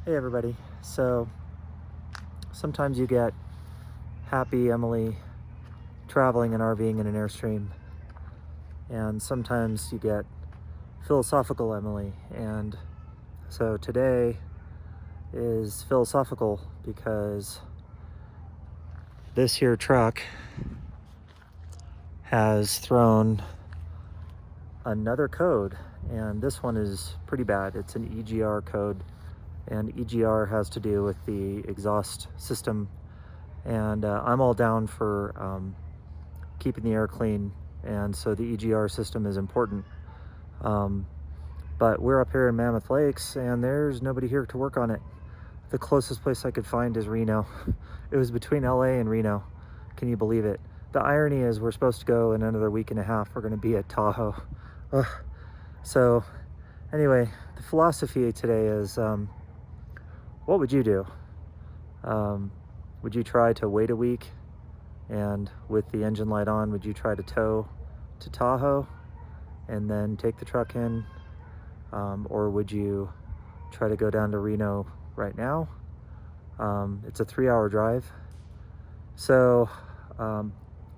Hey everybody. So sometimes you get happy Emily traveling and RVing in an Airstream, and sometimes you get philosophical Emily. And so today is philosophical because this here truck has thrown another code, and this one is pretty bad. It's an EGR code, and EGR has to do with the exhaust system, and I'm all down for keeping the air clean, and so the EGR system is important. But we're up here in Mammoth Lakes and there's nobody here to work on it. The closest place I could find is Reno. It was between LA and Reno. Can you believe it? The irony is we're supposed to go in another week and a half. We're going to be at Tahoe. Ugh. So anyway, the philosophy today is, what would you do? Would you try to wait a week, and with the engine light on, would you try to tow to Tahoe and then take the truck in? Or would you try to go down to Reno right now? It's a 3-hour drive. So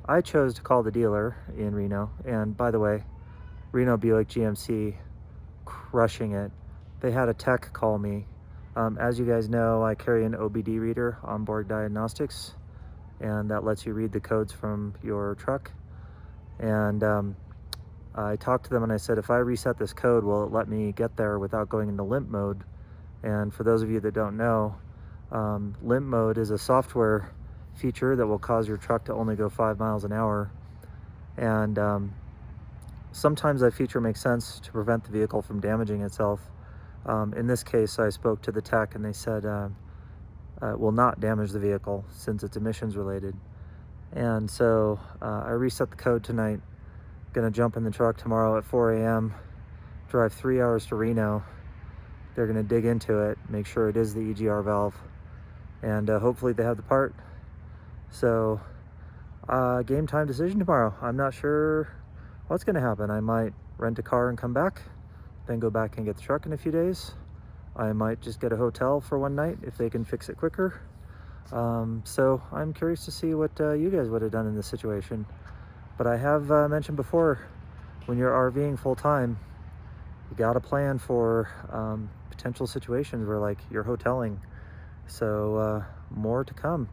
I chose to call the dealer in Reno. And by the way, Reno Buick GMC, crushing it. They had a tech call me. As you guys know, I carry an OBD reader, onboard diagnostics, and that lets you read the codes from your truck. And I talked to them and I said, if I reset this code, will it let me get there without going into limp mode? And for those of you that don't know, limp mode is a software feature that will cause your truck to only go 5 miles an hour. And sometimes that feature makes sense to prevent the vehicle from damaging itself. In this case, I spoke to the tech and they said it will not damage the vehicle since it's emissions related. And so I reset the code tonight. Gonna jump in the truck tomorrow at 4 a.m., drive 3 hours to Reno. They're gonna dig into it, make sure it is the EGR valve, and hopefully they have the part. So game time decision tomorrow. I'm not sure what's gonna happen. I might rent a car and come back, then go back and get the truck in a few days. I might just get a hotel for one night if they can fix it quicker. So I'm curious to see what you guys would have done in this situation. But I have mentioned before, when you're RVing full-time, you got to plan for potential situations where, like, you're hoteling. So more to come.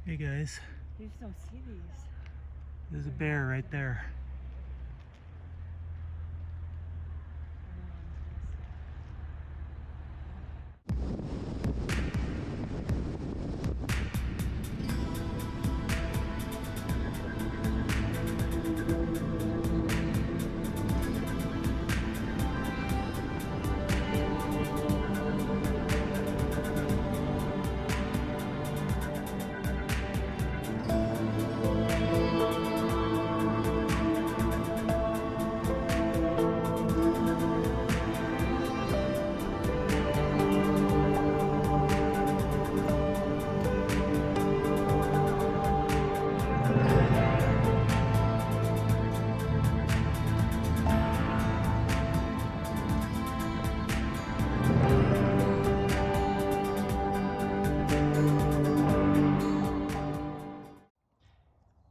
Hey guys. You just don't see these. There's a bear right there.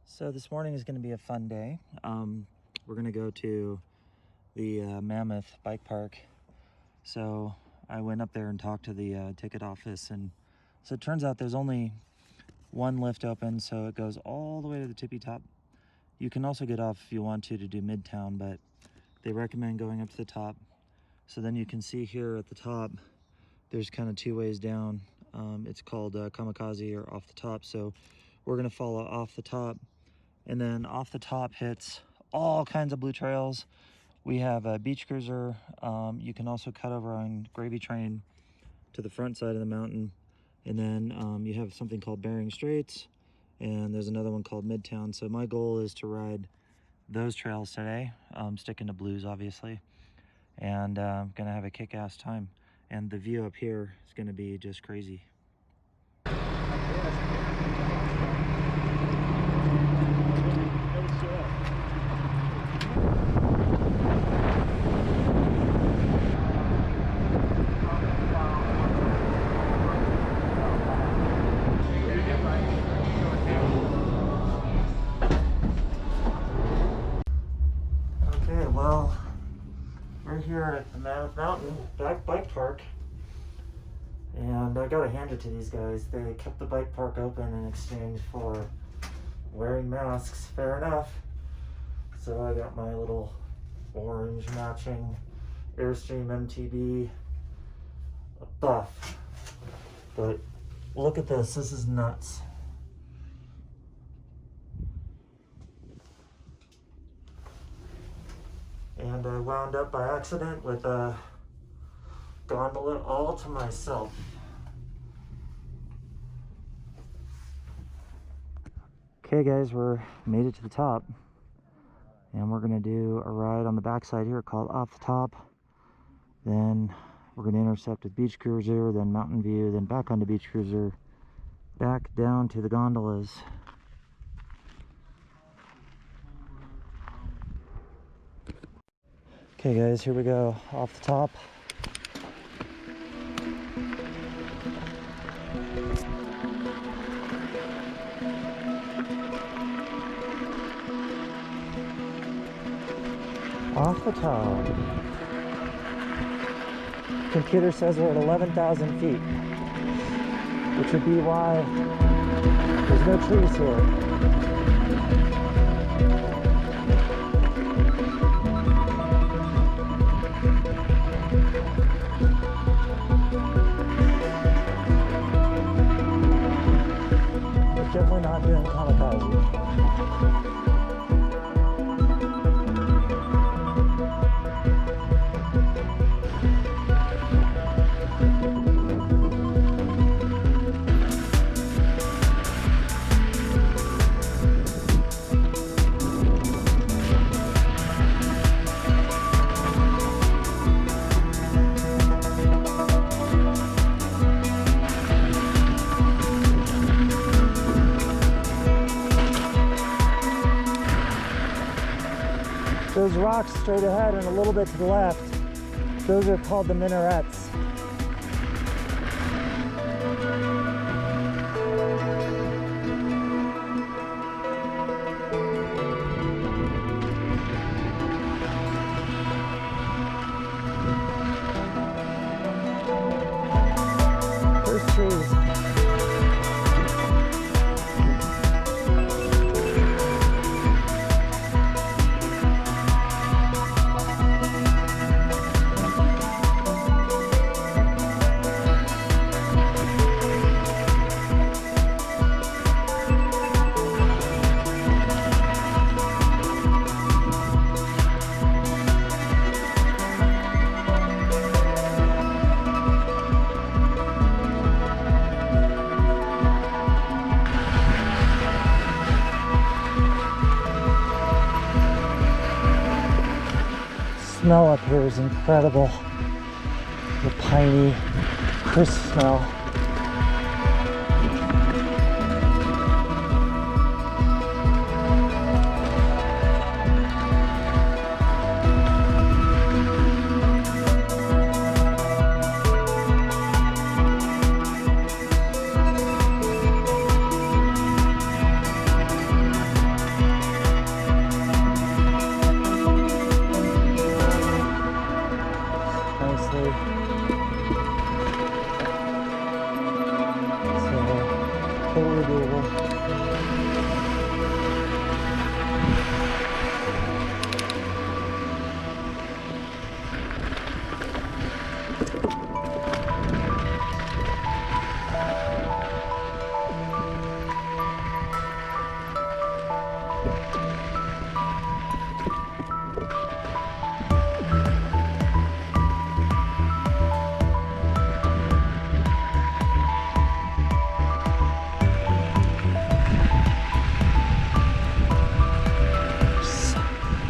So this morning is going to be a fun day. We're going to go to the Mammoth bike park. So I went up there and talked to the ticket office, and so it turns out there's only one lift open, so it goes all the way to the tippy top. You can also get off if you want to do Midtown, but they recommend going up to the top. So then you can see here at the top, there's kind of 2 ways down. It's called Kamikaze, or off the top. So we're going to follow off the top. And then off the top hits all kinds of blue trails. We have a beach cruiser. You can also cut over on Gravy Train to the front side of the mountain. And then you have something called Bering Straits. And there's another one called Midtown. So my goal is to ride those trails today. Sticking to blues, obviously. And I'm going to have a kick-ass time. And the view up here is going to be just crazy. here at the Mammoth Mountain bike park, and I gotta hand it to these guys. They kept the bike park open in exchange for wearing masks. Fair enough. So I got my little orange matching Airstream MTB buff. But look at this. This is nuts. And I wound up by accident with a gondola all to myself. Okay guys, we're made it to the top, and we're gonna do a ride on the backside here called Off the Top. Then we're gonna intercept with Beach Cruiser, then Mountain View, then back onto Beach Cruiser, back down to the gondolas. Okay guys, here we go, off the top. Off the top. Computer says we're at 11,000 feet, which would be why there's no trees here. Definitely not doing kamikaze. Those rocks straight ahead and a little bit to the left, those are called the minarets. There's trees. Smell up here is incredible. The piney, crisp smell.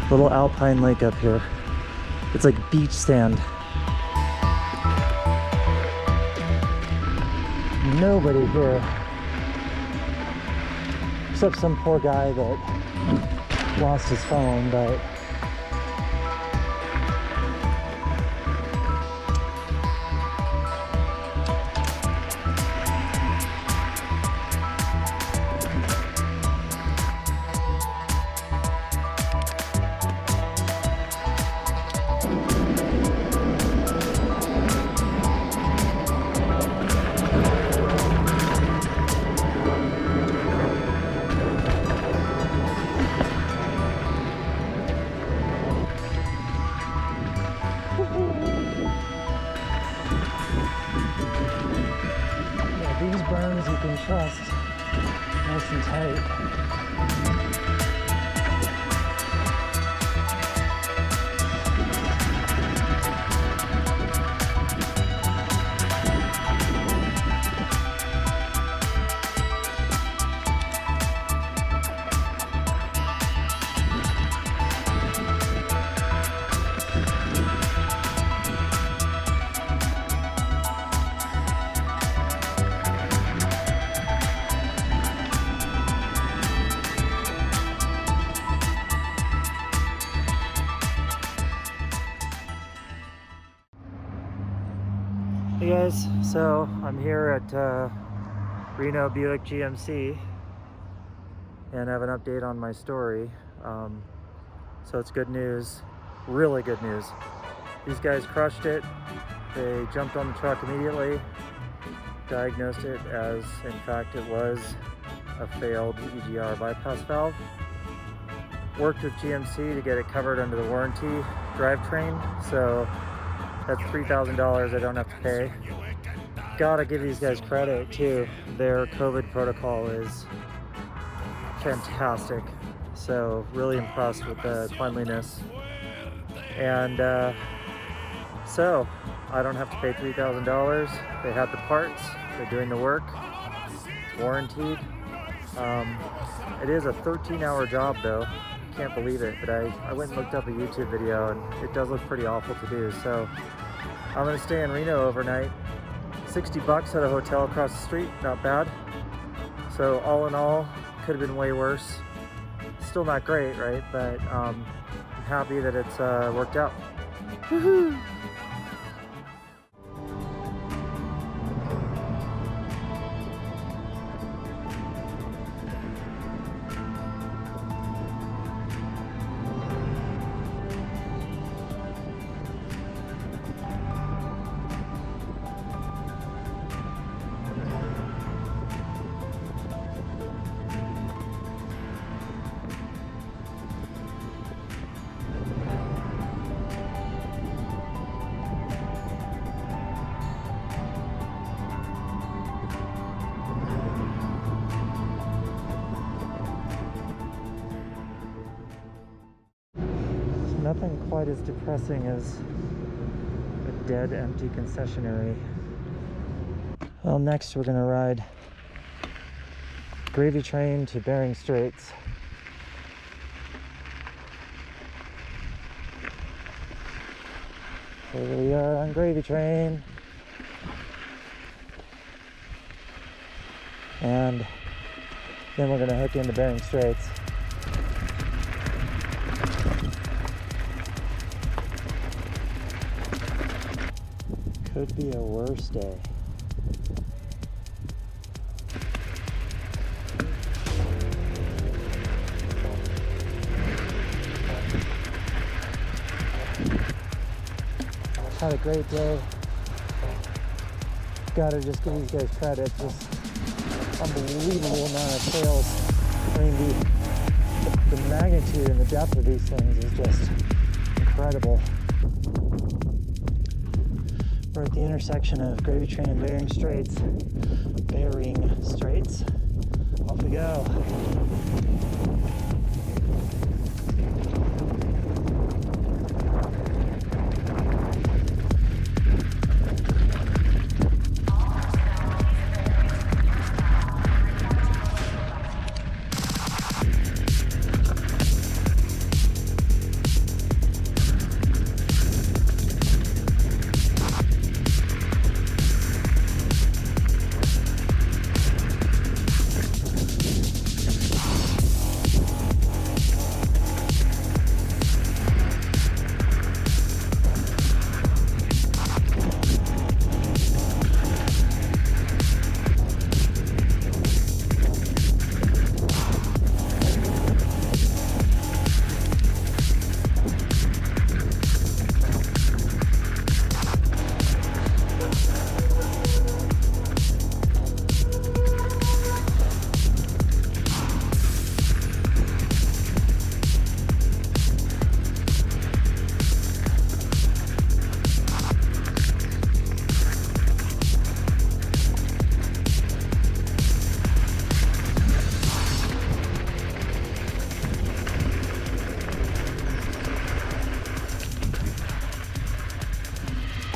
Little alpine lake up here. It's like beach sand. Nobody here except some poor guy that lost his phone, but Hey guys, so I'm here at Reno Buick GMC and I have an update on my story. So it's good news, really good news. These guys crushed it. They jumped on the truck immediately, diagnosed it as, in fact, it was a failed EGR bypass valve. Worked with GMC to get it covered under the warranty drivetrain, so that's $3,000 I don't have to pay. Gotta give these guys credit too. Their COVID protocol is fantastic. So really impressed with the cleanliness. And so I don't have to pay $3,000. They had the parts, they're doing the work, it's warranted. It is a 13-hour job though. Can't believe it, but I went and looked up a YouTube video and it does look pretty awful to do. So I'm gonna stay in Reno overnight. 60 bucks at a hotel across the street, not bad. So all in all, could have been way worse. Still not great, right? But I'm happy that it's worked out. Woohoo! Nothing quite as depressing as a dead, empty concessionary. Well, next we're gonna ride gravy train to Bering Straits. Here we are on gravy train. And then we're gonna hook into Bering Straits. Could be a worse day. Had a great day. Gotta just give these guys credit. Just unbelievable amount of trails. I mean, the magnitude and the depth of these things is just incredible. We're at the intersection of Gravy Train and Bering Straits. Bering Straits. Off we go.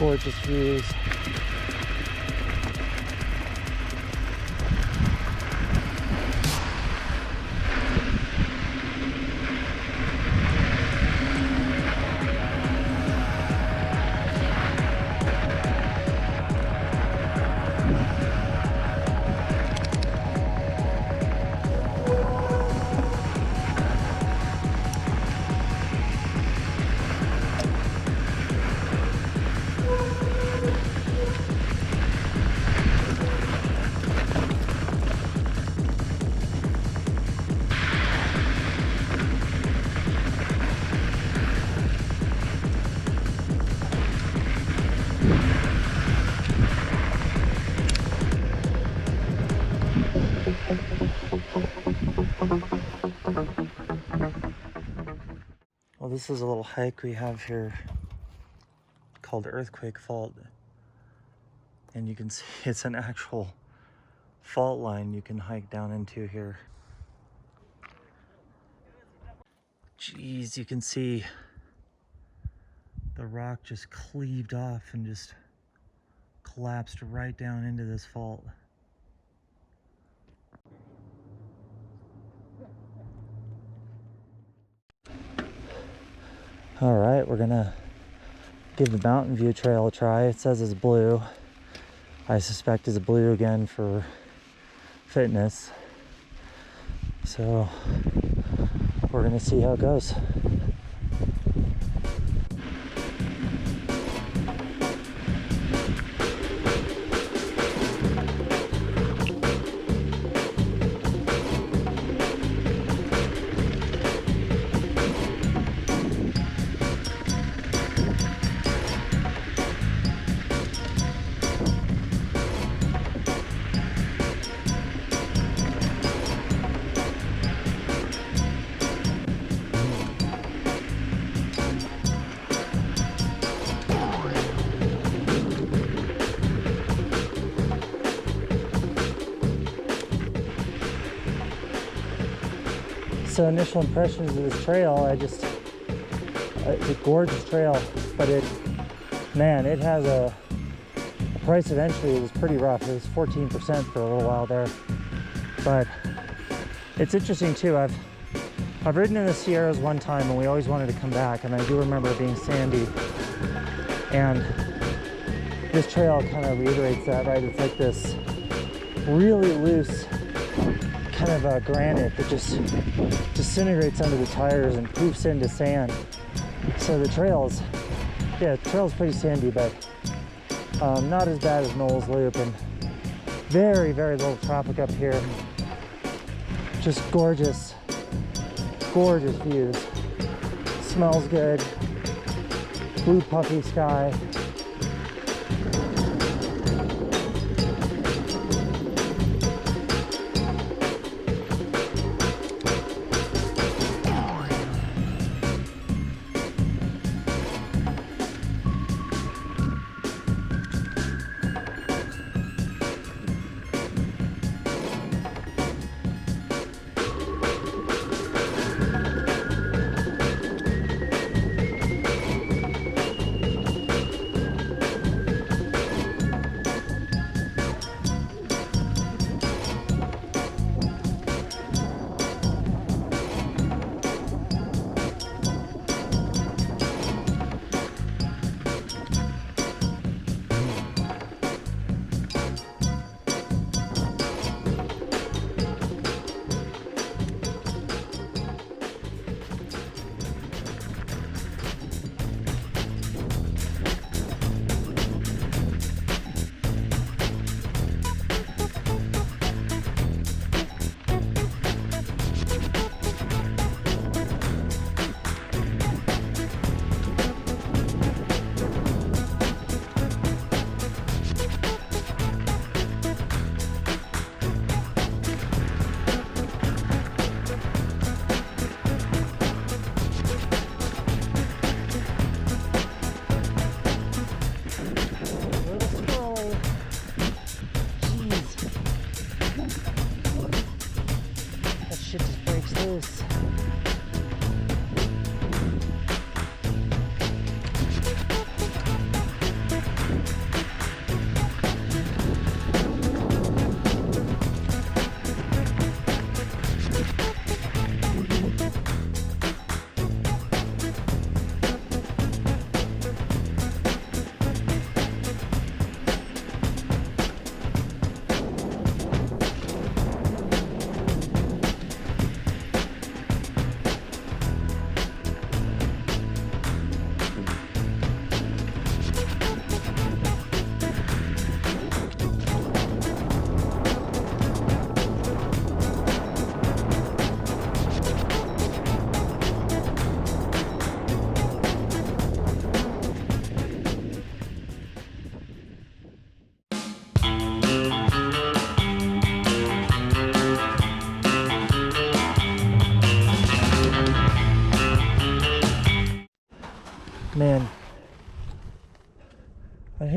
Gorgeous views. Well, this is a little hike we have here called Earthquake Fault. And you can see it's an actual fault line you can hike down into here. Jeez, you can see the rock just cleaved off and just collapsed right down into this fault. All right, we're gonna give the Mountain View Trail a try. It says it's blue. I suspect it's blue again for fitness. So we're gonna see how it goes. So initial impressions of this trail, it's a gorgeous trail, but it has a price of entry. It was pretty rough. It was 14% for a little while there, but it's interesting too. I've ridden in the Sierras one time and we always wanted to come back, and I do remember it being sandy, and this trail kind of reiterates that, right? It's like this really loose kind of a granite that just disintegrates under the tires and poofs into sand. So the trail's pretty sandy, but not as bad as Knowles Loop, and very, very little traffic up here. Just gorgeous, gorgeous views. Smells good. Blue puffy sky.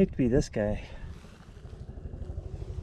picked be this guy.